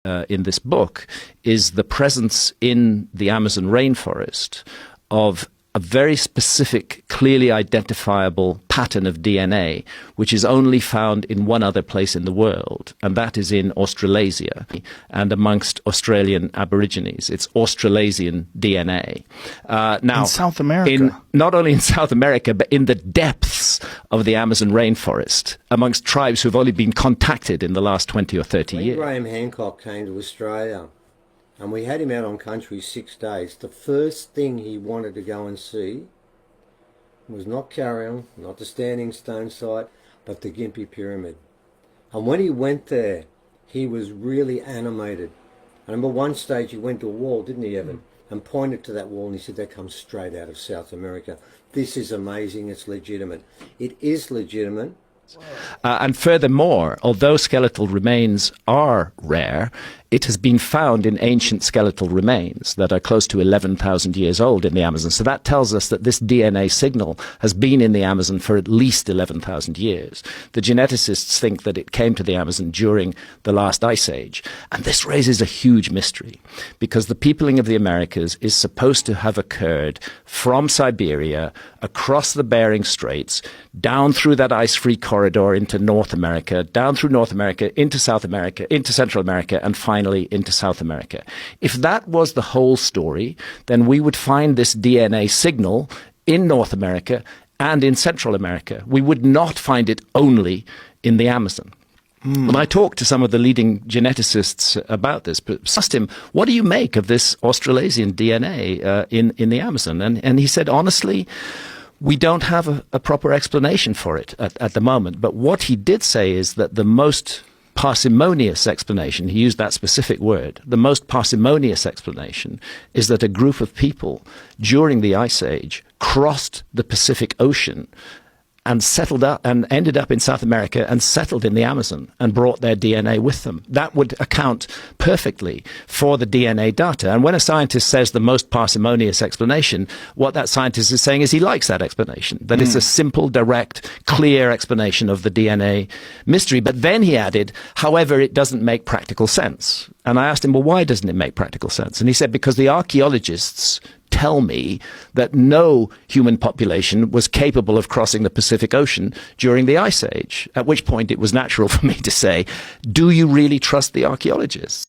in this book is the presence in the Amazon rainforest of a very specific, clearly identifiable pattern of DNA, which is only found in one other place in the world, and that is in Australasia and amongst Australian Aborigines. It's Australasian DNA. Now, in South America? Not only in South America, but in the depths of the Amazon rainforest, amongst tribes who've only been contacted in the last 20 or 30 years. When Graham Hancock came to Australia, and we had him out on country 6 days, the first thing he wanted to go and see was not Carrion, not the Standing Stone site, but the Gympie Pyramid. And when he went there, he was really animated. I remember one stage he went to a wall, didn't he, Evan? And pointed to that wall and he said, that comes straight out of South America. This is amazing, it's legitimate. It is legitimate. And furthermore, although skeletal remains are rare, it has been found in ancient skeletal remains that are close to 11,000 years old in the Amazon. So that tells us that this DNA signal has been in the Amazon for at least 11,000 years. The geneticists think that it came to the Amazon during the last ice age. And this raises a huge mystery, because the peopling of the Americas is supposed to have occurred from Siberia, across the Bering Straits, down through that ice-free corridor into North America, down through North America, into South America, into Central America, and finally into South America. If that was the whole story, then we would find this DNA signal in North America and in Central America. We would not find it only in the Amazon. When I talked to some of the leading geneticists about this, asked him, what do you make of this Australasian DNA in the Amazon? And he said, honestly, we don't have a proper explanation for it at the moment. But what he did say is that the most parsimonious explanation, he used that specific word, the most parsimonious explanation is that a group of people during the Ice Age crossed the Pacific Ocean and settled up and ended up in South America and settled in the Amazon and brought their DNA with them. That would account perfectly for the DNA data. And when a scientist says the most parsimonious explanation, what that scientist is saying is he likes that explanation, that it's a simple, direct, clear explanation of the DNA mystery. But then he added, however, it doesn't make practical sense. And I asked him, well, why doesn't it make practical sense? And he said, because the archaeologists tell me that no human population was capable of crossing the Pacific Ocean during the Ice Age, at which point it was natural for me to say, do you really trust the archaeologists?